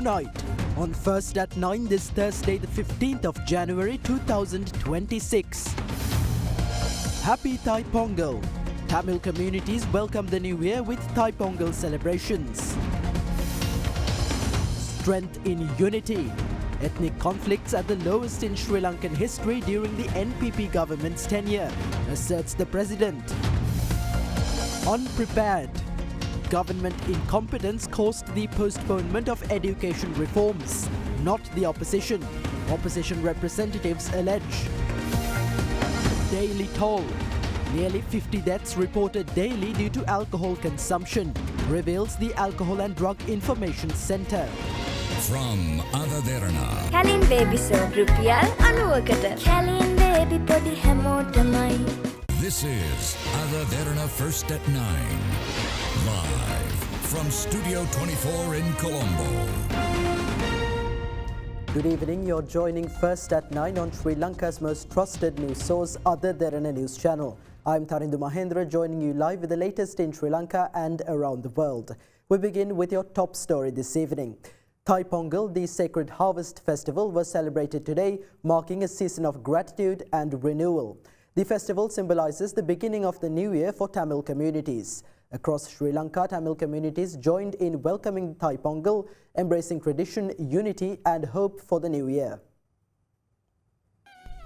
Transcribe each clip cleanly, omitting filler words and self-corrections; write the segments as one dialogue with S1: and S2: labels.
S1: Unite on First at 9 this Thursday, the 15th of January 2026. Happy Thai Pongal! Tamil communities welcome the new year with Thai Pongal celebrations. Strength in unity. Ethnic conflicts at the lowest in Sri Lankan history during the NPP government's tenure, asserts the president. Unprepared. Government incompetence caused the postponement of education reforms, not the opposition. Opposition representatives allege. Daily toll. Nearly 50 deaths reported daily due to alcohol consumption, reveals the Alcohol and Drug Information Centre.
S2: From Derana.
S3: Kalin baby soap rupial 90කට. Kalin baby podi හැමෝටමයි.
S2: This is Derana First at 9. Live from Studio 24 in Colombo.
S1: Good evening, you're joining First at 9 on Sri Lanka's most trusted news source, Derana News Channel. I'm Tarindu Mahendra, joining you live with the latest in Sri Lanka and around the world. We begin with your top story this evening. Thai Pongal, the sacred harvest festival, was celebrated today, marking a season of gratitude and renewal. The festival symbolizes the beginning of the new year for Tamil communities. Across Sri Lanka, Tamil communities joined in welcoming Thai Pongal, embracing tradition, unity and hope for the new year.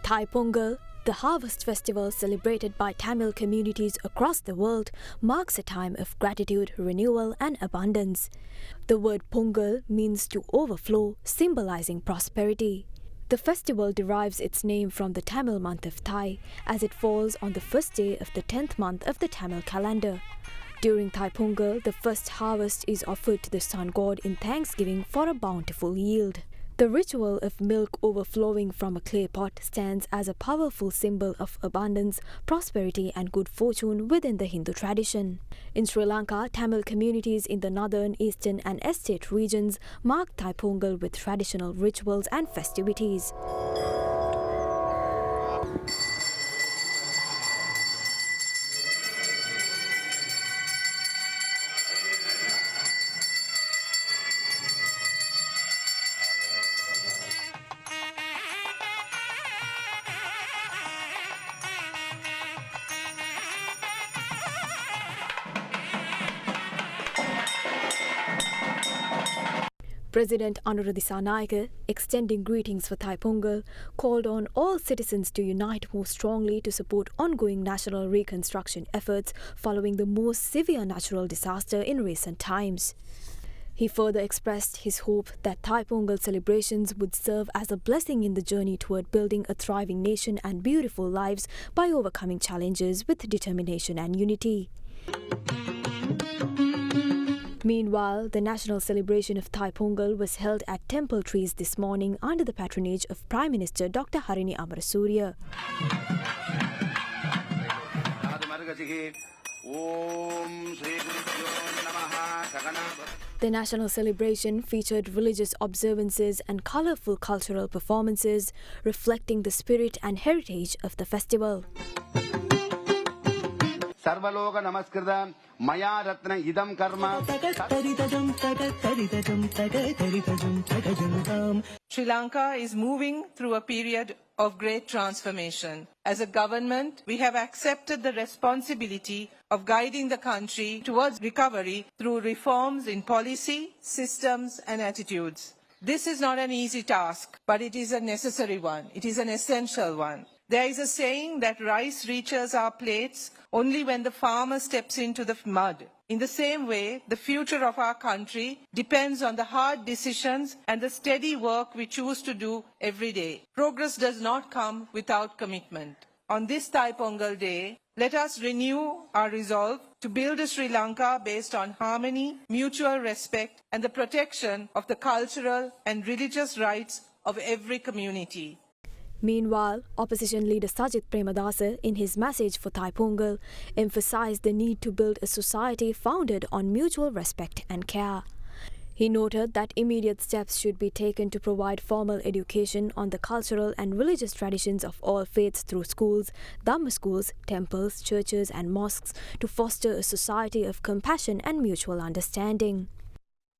S4: Thai Pongal, the harvest festival celebrated by Tamil communities across the world, marks a time of gratitude, renewal and abundance. The word Pongal means to overflow, symbolizing prosperity. The festival derives its name from the Tamil month of Thai, as it falls on the first day of the 10th month of the Tamil calendar. During Thai Pongal, the first harvest is offered to the sun god in thanksgiving for a bountiful yield. The ritual of milk overflowing from a clay pot stands as a powerful symbol of abundance, prosperity and good fortune within the Hindu tradition. In Sri Lanka, Tamil communities in the northern, eastern and estate regions mark Thai Pongal with traditional rituals and festivities. President Anuradha Dissanayake, extending greetings for Thai Pongal, called on all citizens to unite more strongly to support ongoing national reconstruction efforts following the most severe natural disaster in recent times. He further expressed his hope that Thai Pongal celebrations would serve as a blessing in the journey toward building a thriving nation and beautiful lives by overcoming challenges with determination and unity. Meanwhile, the national celebration of Thai Pongal was held at Temple Trees this morning under the patronage of Prime Minister Dr. Harini Amarasuriya. The national celebration featured religious observances and colorful cultural performances, reflecting the spirit and heritage of the festival.
S5: Sarvaloka Namaskritam Maya Ratna Idam Karma.
S6: Sri Lanka is moving through a period of great transformation. As a government, we have accepted the responsibility of guiding the country towards recovery through reforms in policy, systems and attitudes. This is not an easy task, but it is a necessary one. It is an essential one. There is a saying that rice reaches our plates only when the farmer steps into the mud. In the same way, the future of our country depends on the hard decisions and the steady work we choose to do every day. Progress does not come without commitment. On this Thai Pongal Day, let us renew our resolve to build a Sri Lanka based on harmony, mutual respect, and the protection of the cultural and religious rights of every community.
S4: Meanwhile, opposition leader Sajith Premadasa, in his message for Thai Pongal, emphasized the need to build a society founded on mutual respect and care. He noted that immediate steps should be taken to provide formal education on the cultural and religious traditions of all faiths through schools, Dhamma schools, temples, churches and mosques to foster a society of compassion and mutual understanding.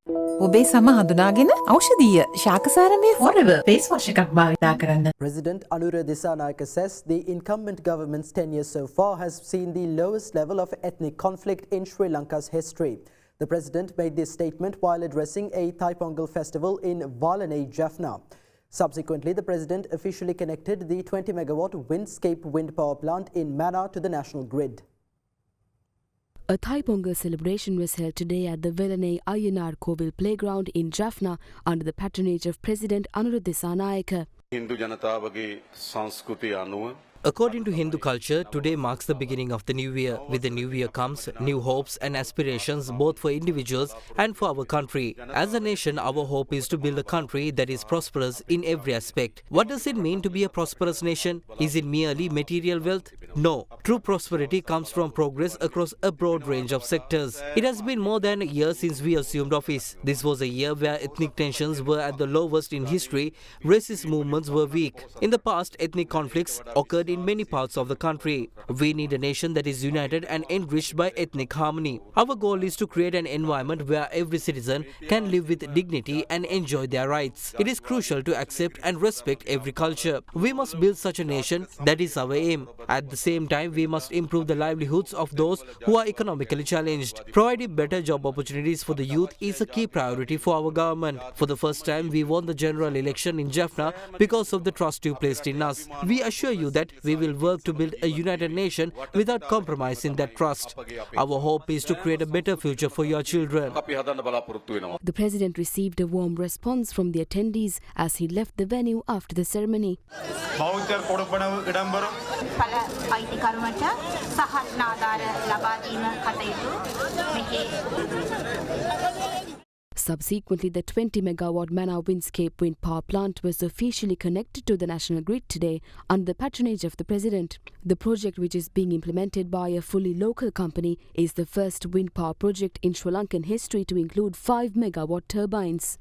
S7: ඔබේ සම හඳුනාගෙන ඖෂධීය ශාකසාරමේ forever face wash එකක් භාවිතා කරන්න.
S1: President Anura Dissanayake says the incumbent government's tenure so far has seen the lowest level of ethnic conflict in Sri Lanka's history. The president made this statement while addressing a Thai Pongal festival in Valane, Jaffna. Subsequently, the president officially connected the 20-megawatt Windscape wind power plant in Mannar to the national grid.
S8: A Thai Pongal celebration was held today at the Velanai Ayyanar Kovil playground in Jaffna under the patronage of President Anura Dissanayake.
S9: Hindu Janatavage Sanskriti Anuva.
S10: According to Hindu culture, today marks the beginning of the new year. With the new year comes new hopes and aspirations both for individuals and for our country. As a nation, our hope is to build a country that is prosperous in every aspect. What does it mean to be a prosperous nation? Is it merely material wealth? No. True prosperity comes from progress across a broad range of sectors. It has been more than a year since we assumed office. This was a year where ethnic tensions were at the lowest in history. Racist movements were weak. In the past, ethnic conflicts occurred in many parts of the country. We need a nation that is united and enriched by ethnic harmony. Our goal is to create an environment where every citizen can live with dignity and enjoy their rights. It is crucial to accept and respect every culture. We must build such a nation. That is our aim. At the same time, we must improve the livelihoods of those who are economically challenged. Providing better job opportunities for the youth is a key priority for our government. For the first time, we won the general election in Jaffna because of the trust you placed in us. We assure you that we will work to build a united nation without compromising that trust. Our hope is to create a better future for your children.
S8: The president received a warm response from the attendees as he left the venue after the ceremony. Subsequently, the 20-megawatt Mannar Windscape wind power plant was officially connected to the national grid today under the patronage of the president. The project, which is being implemented by a fully local company, is the first wind power project in Sri Lankan history to include 5-megawatt turbines.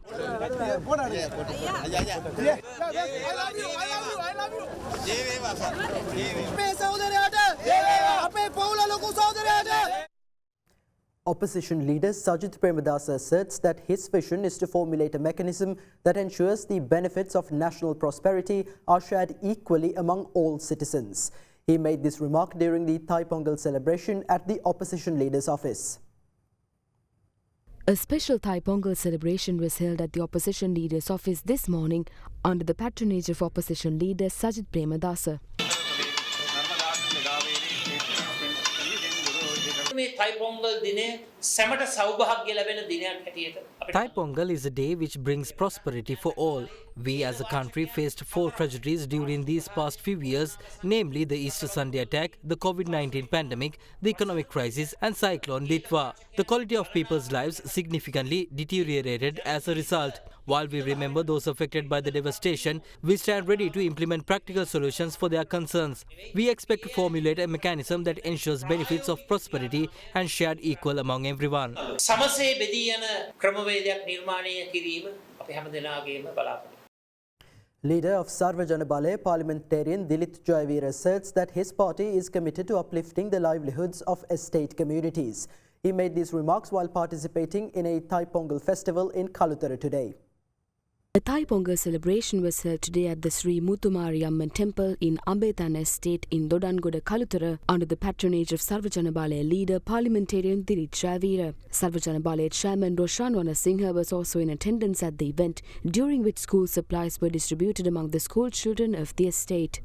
S1: Opposition leader Sajith Premadasa asserts that his vision is to formulate a mechanism that ensures the benefits of national prosperity are shared equally among all citizens. He made this remark during the Thai Pongal celebration at the opposition leader's office.
S8: A special Thai Pongal celebration was held at the opposition leader's office this morning under the patronage of opposition leader Sajith Premadasa.
S10: Thai Pongal is a day which brings prosperity for all. We as a country faced 4 tragedies during these past few years, namely the Easter Sunday attack, the COVID-19 pandemic, the economic crisis and Cyclone Litwa. The quality of people's lives significantly deteriorated as a result. While we remember those affected by the devastation, we stand ready to implement practical solutions for their concerns. We expect to formulate a mechanism that ensures benefits of prosperity and shared equal among everyone.
S1: Leader of Sarva Jana Bale, parliamentarian Dilith Jayavira asserts that his party is committed to uplifting the livelihoods of estate communities. He made these remarks while participating in a Thai Pongal festival in Kalutara today.
S8: A Thai Pongal celebration was held today at the Sri Muthumariyamman temple in Ambethan estate in Dodangoda, Kalutara under the patronage of Sarva Jana Bale leader parliamentarian Dilith Jayavira. Sarva Jana Bale chairman Roshan Wanasinghe was also in attendance at the event, during which school supplies were distributed among the school children of the estate.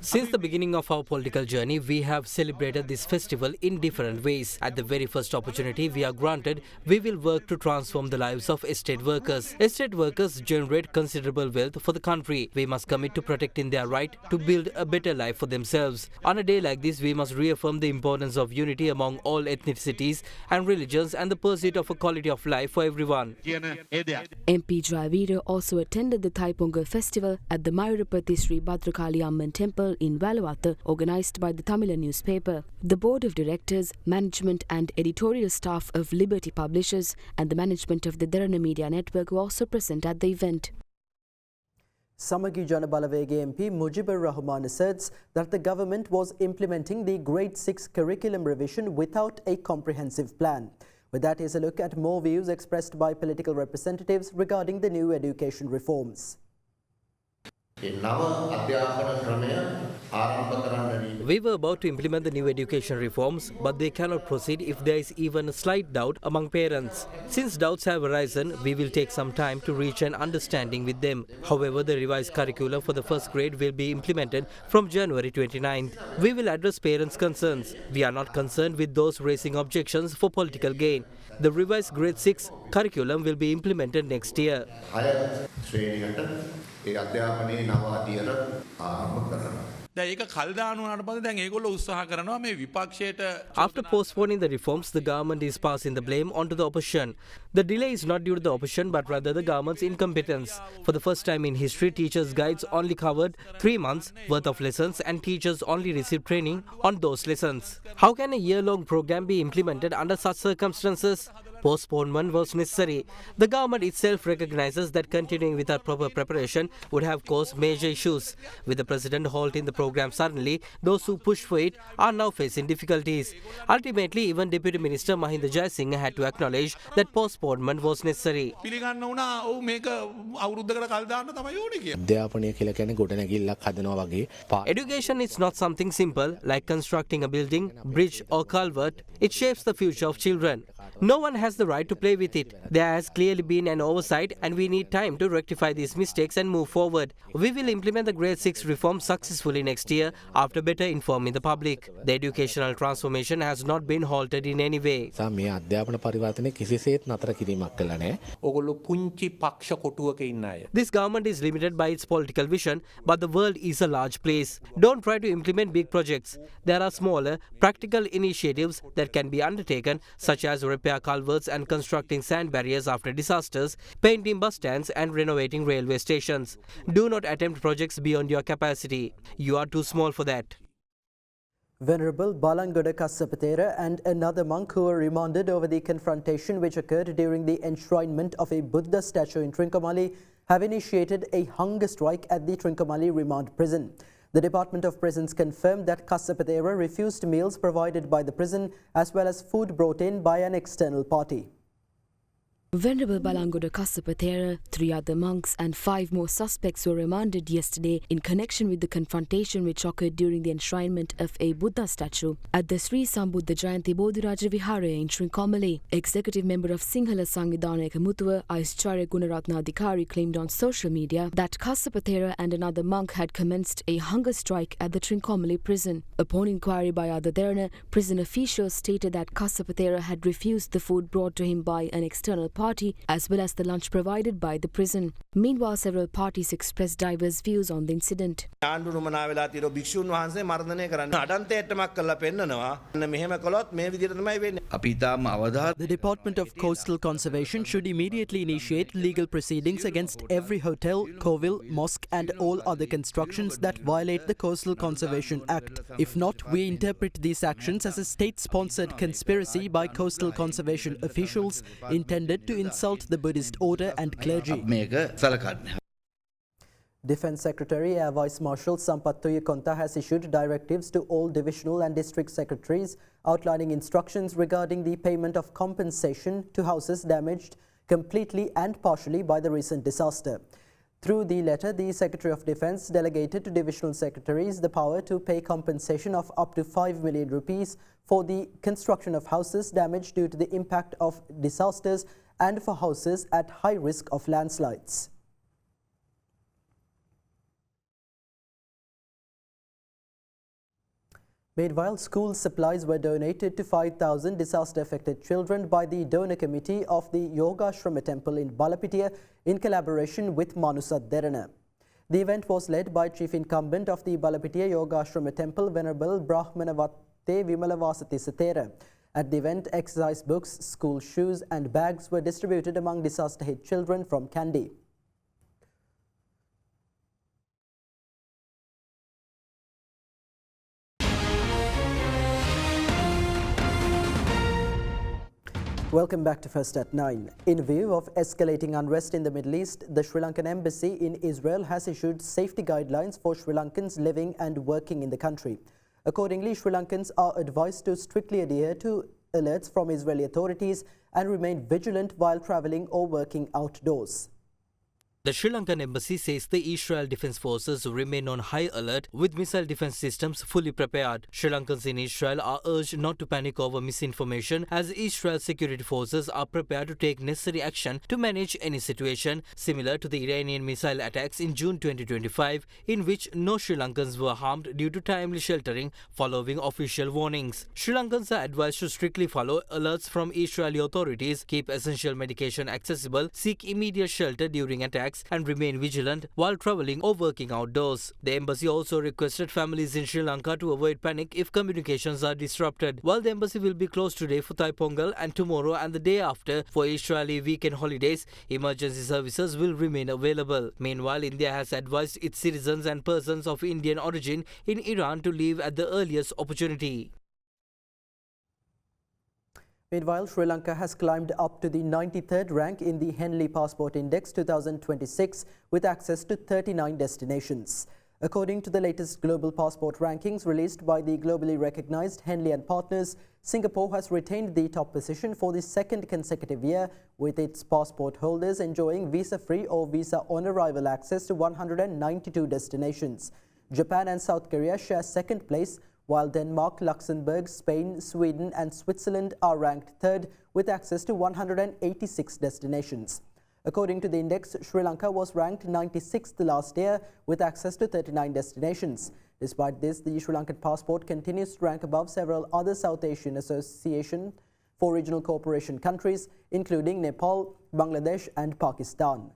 S10: Since the beginning of our political journey, we have celebrated this festival in different ways. At the very first opportunity we are granted, we will work to transform the lives of estate workers. Estate workers generate considerable wealth for the country. We must commit to protecting their right to build a better life for themselves. On a day like this, we must reaffirm the importance of unity among all ethnicities and religions and the pursuit of a quality of life for everyone.
S8: MP Jayavira also attended the Thai Pongal festival at the Mayurapati Sri Bhadrakali Amman temple in Valawatha, organised by the Tamil newspaper. The board of directors, management and editorial staff of Liberty Publishers and the management of the Derana Media Network were also present at the event.
S1: Samagi Jana Balawege MP Mujibur Rahman asserts that the government was implementing the Grade 6 curriculum revision without a comprehensive plan. With that is a look at more views expressed by political representatives regarding the new education reforms.
S10: We were about to implement the new education reforms, but they cannot proceed if there is even a slight doubt among parents. Since doubts have arisen, we will take some time to reach an understanding with them. However, the revised curriculum for the first grade will be implemented from January 29th. We will address parents' concerns. We are not concerned with those raising objections for political gain. The revised grade 6 curriculum will be implemented next year. After postponing the reforms, the government is passing the blame onto the opposition. The delay is not due to the opposition but rather the government's incompetence. For the first time in history, teachers' guides only covered 3 months worth of lessons and teachers only received training on those lessons. How can a year-long program be implemented under such circumstances? Postponement was necessary. The government itself recognizes that continuing without proper preparation would have caused major issues. With the president halting the program suddenly, those who pushed for it are now facing difficulties. Ultimately, even Deputy Minister Mahinda Jayasinghe had to acknowledge that postponement was necessary. Education is not something simple like constructing a building, bridge or culvert. It shapes the future of children. No one has the right to play with it. There has clearly been an oversight and we need time to rectify these mistakes and move forward. We will implement the grade 6 reform successfully next year after better informing the public. The educational transformation has not been halted in any way. This government is limited by its political vision, but the world is a large place. Don't try to implement big projects. There are smaller, practical initiatives that can be undertaken, such as repair culverts and constructing sand barriers after disasters, painting bus stands and renovating railway stations. Do not attempt projects beyond your capacity. You are too small for that.
S1: Venerable Balangoda Kassapatera and another monk who were remanded over the confrontation which occurred during the enshrinement of a Buddha statue in Trincomalee have initiated a hunger strike at the Trincomalee remand prison. The Department of Prisons confirmed that Kassapatera refused meals provided by the prison as well as food brought in by an external party.
S8: Venerable Balangoda Kassapatera, 3 other monks and 5 more suspects were remanded yesterday in connection with the confrontation which occurred during the enshrinement of a Buddha statue at the Sri Sambuddha Jayanti Bodhiraja Vihara in Trincomalee. Executive member of Sinhala Sangvidhanayaka Mutuwa, Aishcharya Gunaratna Adhikari, claimed on social media that Kassapatera and another monk had commenced a hunger strike at the Trincomalee prison. Upon inquiry by other Derana, prison officials stated that Kassapatera had refused the food brought to him by an external party as well as the lunch provided by the prison. Meanwhile, several parties expressed diverse views on the incident.
S1: The Department of Coastal Conservation should immediately initiate legal proceedings against every hotel, kovil, mosque and all other constructions that violate the Coastal Conservation Act. If not, we interpret these actions as a state-sponsored conspiracy by coastal conservation officials intended to insult the Buddhist order and clergy. Defence Secretary Air Vice Marshal Sampath Tuyakonta has issued directives to all divisional and district secretaries outlining instructions regarding the payment of compensation to houses damaged completely and partially by the recent disaster. Through the letter, the Secretary of Defence delegated to divisional secretaries the power to pay compensation of up to 5 million rupees for the construction of houses damaged due to the impact of disasters and for houses at high risk of landslides. Meanwhile, school supplies were donated to 5,000 disaster-affected children by the donor committee of the Yogashrama temple in Balapitiya in collaboration with Manusat Derana. The event was led by Chief Incumbent of the Balapitiya Yogashrama temple, Venerable Brahmanavatte Vimalavasati Satera. At the event, exercise books, school shoes and bags were distributed among disaster-hit children from Kandy. Welcome back to First at 9. In view of escalating unrest in the Middle East, the Sri Lankan Embassy in Israel has issued safety guidelines for Sri Lankans living and working in the country. Accordingly, Sri Lankans are advised to strictly adhere to alerts from Israeli authorities and remain vigilant while travelling or working outdoors.
S10: The Sri Lankan embassy says the Israel Defence Forces remain on high alert with missile defence systems fully prepared. Sri Lankans in Israel are urged not to panic over misinformation as Israel's security forces are prepared to take necessary action to manage any situation, similar to the Iranian missile attacks in June 2025, in which no Sri Lankans were harmed due to timely sheltering following official warnings. Sri Lankans are advised to strictly follow alerts from Israeli authorities, keep essential medication accessible, seek immediate shelter during attacks, and remain vigilant while travelling or working outdoors. The embassy also requested families in Sri Lanka to avoid panic if communications are disrupted. While the embassy will be closed today for Thai Pongal and tomorrow and the day after for Israeli weekend holidays, emergency services will remain available. Meanwhile, India has advised its citizens and persons of Indian origin in Iran to leave at the earliest opportunity.
S1: Meanwhile, Sri Lanka has climbed up to the 93rd rank in the Henley Passport Index 2026 with access to 39 destinations. According to the latest global passport rankings released by the globally recognized Henley and Partners, Singapore has retained the top position for the second consecutive year, with its passport holders enjoying visa-free or visa-on-arrival access to 192 destinations. Japan and South Korea share second place, while Denmark, Luxembourg, Spain, Sweden and Switzerland are ranked third with access to 186 destinations. According to the index, Sri Lanka was ranked 96th last year with access to 39 destinations. Despite this, the Sri Lankan passport continues to rank above several other South Asian Association for Regional Cooperation countries, including Nepal, Bangladesh and Pakistan.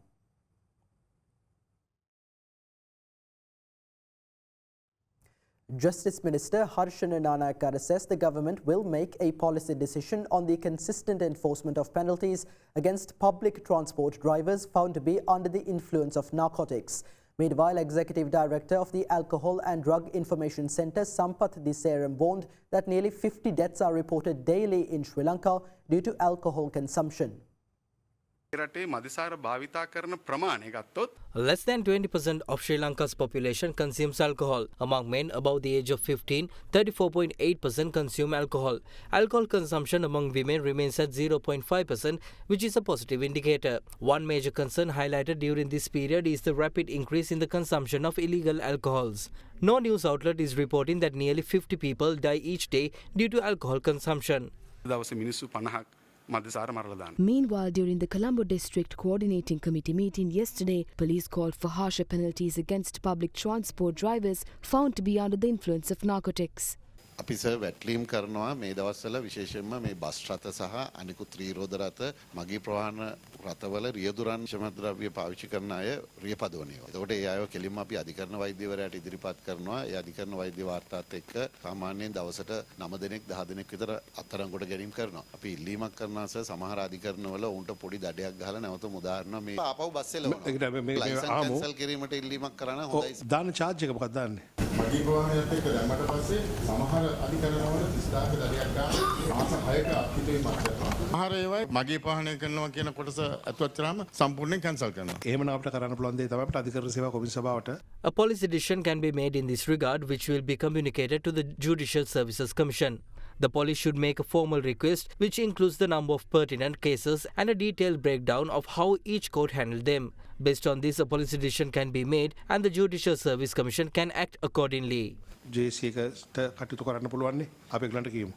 S1: Justice Minister Harshana Nanayakara says the government will make a policy decision on the consistent enforcement of penalties against public transport drivers found to be under the influence of narcotics. Meanwhile, Executive Director of the Alcohol and Drug Information Centre, Sampath Diseram, warned that nearly 50 deaths are reported daily in Sri Lanka due to alcohol consumption.
S10: Less than 20% of Sri Lanka's population consumes alcohol. Among men above the age of 15, 34.8% consume alcohol. Alcohol consumption among women remains at 0.5%, which is a positive indicator. One major concern highlighted during this period is the rapid increase in the consumption of illegal alcohols. No news outlet is reporting that nearly 50 people die each day due to alcohol consumption.
S8: Meanwhile, during the Colombo District Coordinating Committee meeting yesterday, police called for harsher penalties against public transport drivers found to be under the influence of narcotics.
S11: අපි sir වැට්ලීම් කරනවා මේ දවස්වල විශේෂයෙන්ම මේ bus රථ සහ අනිකුත් රීරෝද රථ මගී ප්‍රවාහන රථවල රියදුරන් ශමද්‍රව්‍ය පාවිච්චි කරන අය රියපදවන ඒවා. එතකොට ඒ අයව කෙලින්ම අපි අධිකරණ වෛද්‍යවරයාට ඉදිරිපත් කරනවා. ඒ අධිකරණ වෛද්‍ය වාර්තාත් එක්ක සාමාන්‍යයෙන් දවසට 9 දිනක් 10 දිනක් විතර අත්අඩංගුවට ගැනීම කරනවා. අපි ඉල්ලීමක් කරනවා සර් සමහර අධිකරණවල උන්ට පොඩි දඩයක් ගහලා නැවත මුදාහරනවා මේ ආපහු බස් එලවනවා. ලයිසන්ස් කැන්සල් කිරීමට ඉල්ලීමක් කරන හොඳයි.
S12: දාන charge එක මොකක්ද දාන්නේ?
S11: මගී ප්‍රවාහනයත් එක්ක දැම්මට පස්සේ සමහර අධිකරණවල 30000 දඩයක් ගන්න මාස 6ක අපිටීමක් කරනවා. සමහර ඒවා මගී ප්‍රවාහනය කරනවා කියන කොටස අතුවත් කරාම සම්පූර්ණයෙන් කැන්සල් කරනවා.
S12: එහෙමනම් අපිට කරන්න පුළුවන් දේ තමයි අපිට අධිකරණ සේවා කොමිසම සභාවට
S10: A policy decision can be made in this regard, which will be communicated to the Judicial Services Commission. The police should make a formal request, which includes the number of pertinent cases and a detailed breakdown of how each court handled them. Based on this, a policy decision can be made and the Judicial Service Commission can act accordingly.
S12: JC එකට කටයුතු කරන්න පුළුවන් නේ අපි ඒගොල්ලන්ට කියමු.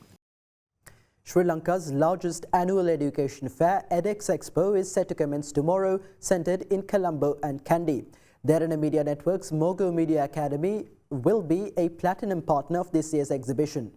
S1: Sri Lanka's largest annual education fair, Edex Expo, is set to commence tomorrow, centred in Colombo and Kandy. Derana Media Network's Mogo Media Academy will be a platinum partner of this year's exhibition.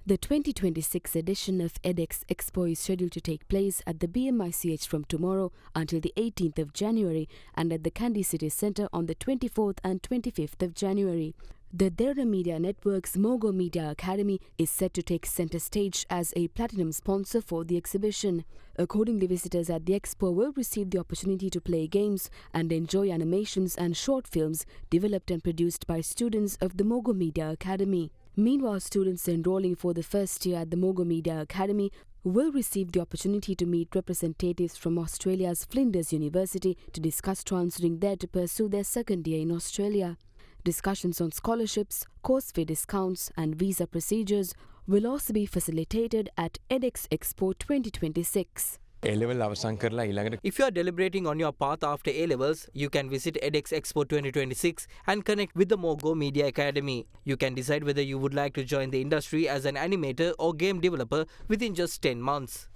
S8: The 2026 edition of Edex Expo is scheduled to take place at the BMICH from tomorrow until the 18th of January and at the Kandy City Centre on the 24th and 25th of January. The Derana Media Network's Mogo Media Academy is set to take centre stage as a platinum sponsor for the exhibition. Accordingly, visitors at the expo will receive the opportunity to play games and enjoy animations and short films developed and produced by students of the Mogo Media Academy. Meanwhile, students enrolling for the first year at the Mogo Media Academy will receive the opportunity to meet representatives from Australia's Flinders University to discuss transferring there to pursue their second year in Australia. Discussions on scholarships, course fee discounts and visa procedures will also be facilitated at Edex Expo 2026.
S10: If you are deliberating on your path after A-levels, you can visit Edex Expo 2026 and connect with the Mogo Media Academy. You can decide whether you would like to join the industry as an animator or game developer within just 10 months.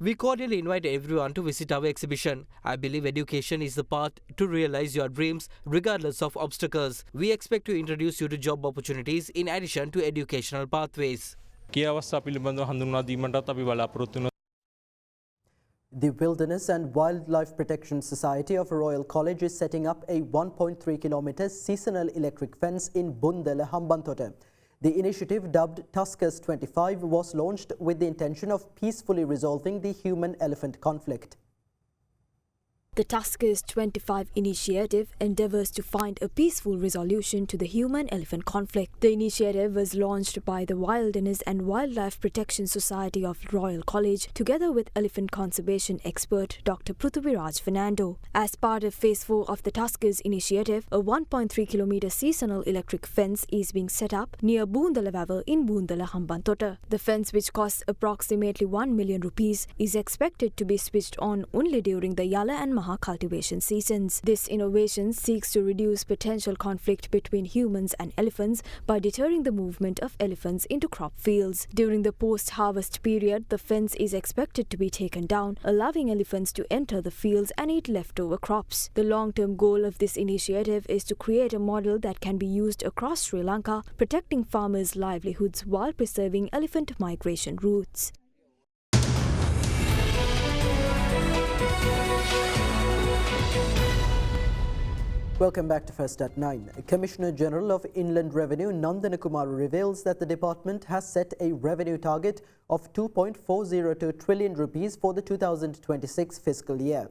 S10: We cordially invite everyone to visit our exhibition. I believe education is the path to realize your dreams regardless of obstacles. We expect to introduce you to job opportunities in addition to educational pathways.
S1: The Wilderness and Wildlife Protection Society of Royal College is setting up a 1.3 kilometre seasonal electric fence in Bundala, Hambantota. The initiative, dubbed Tuskers 25, was launched with the intention of peacefully resolving the human-elephant conflict.
S4: The Tuskers 25 initiative endeavours to find a peaceful resolution to the human-elephant conflict. The initiative was launched by the Wilderness and Wildlife Protection Society of Royal College together with elephant conservation expert Dr. Prithviraj Fernando. As part of Phase 4 of the Tuskers initiative, a 1.3 kilometre seasonal electric fence is being set up near Boondala Vavel in Boondala, Hambantota. The fence, which costs approximately 1 million rupees, is expected to be switched on only during the Yala and Maha cultivation seasons. This innovation seeks to reduce potential conflict between humans and elephants by deterring the movement of elephants into crop fields. During the post-harvest period, the fence is expected to be taken down, allowing elephants to enter the fields and eat leftover crops. The long-term goal of this initiative is to create a model that can be used across Sri Lanka, protecting farmers' livelihoods while preserving elephant migration routes.
S1: Welcome back to First at 9. Commissioner General of Inland Revenue Nandana Kumar reveals that the department has set a revenue target of 2.402 trillion rupees for the 2026 fiscal year.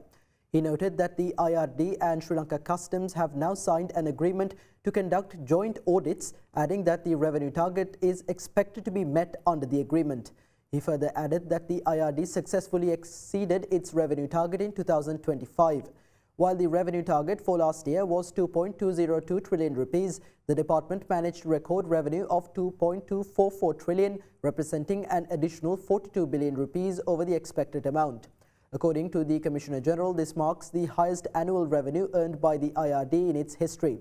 S1: He noted that the IRD and Sri Lanka Customs have now signed an agreement to conduct joint audits, adding that the revenue target is expected to be met under the agreement. He further added that the IRD successfully exceeded its revenue target in 2025. While the revenue target for last year was 2.202 trillion rupees, the department managed to record revenue of 2.244 trillion, representing an additional 42 billion rupees over the expected amount. According to the Commissioner General, this marks the highest annual revenue earned by the IRD in its history.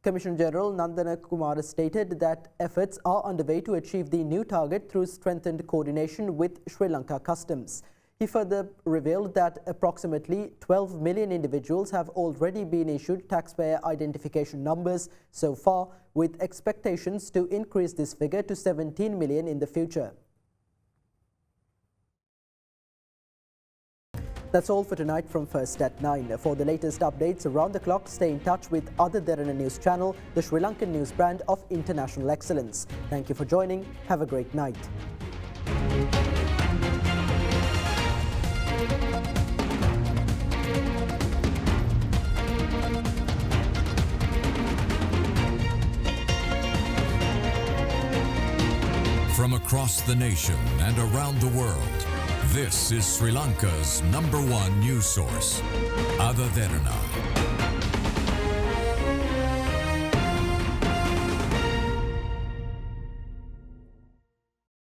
S1: Commissioner General Nandana Kumar stated that efforts are underway to achieve the new target through strengthened coordination with Sri Lanka Customs. He further revealed that approximately 12 million individuals have already been issued taxpayer identification numbers so far, with expectations to increase this figure to 17 million in the future. That's all for tonight from First at 9. For the latest updates around the clock, stay in touch with Other Derana News Channel, the Sri Lankan news brand of international excellence. Thank you for joining. Have a great night.
S2: From across the nation and around the world, this is Sri Lanka's #1 news source, Ada Derana.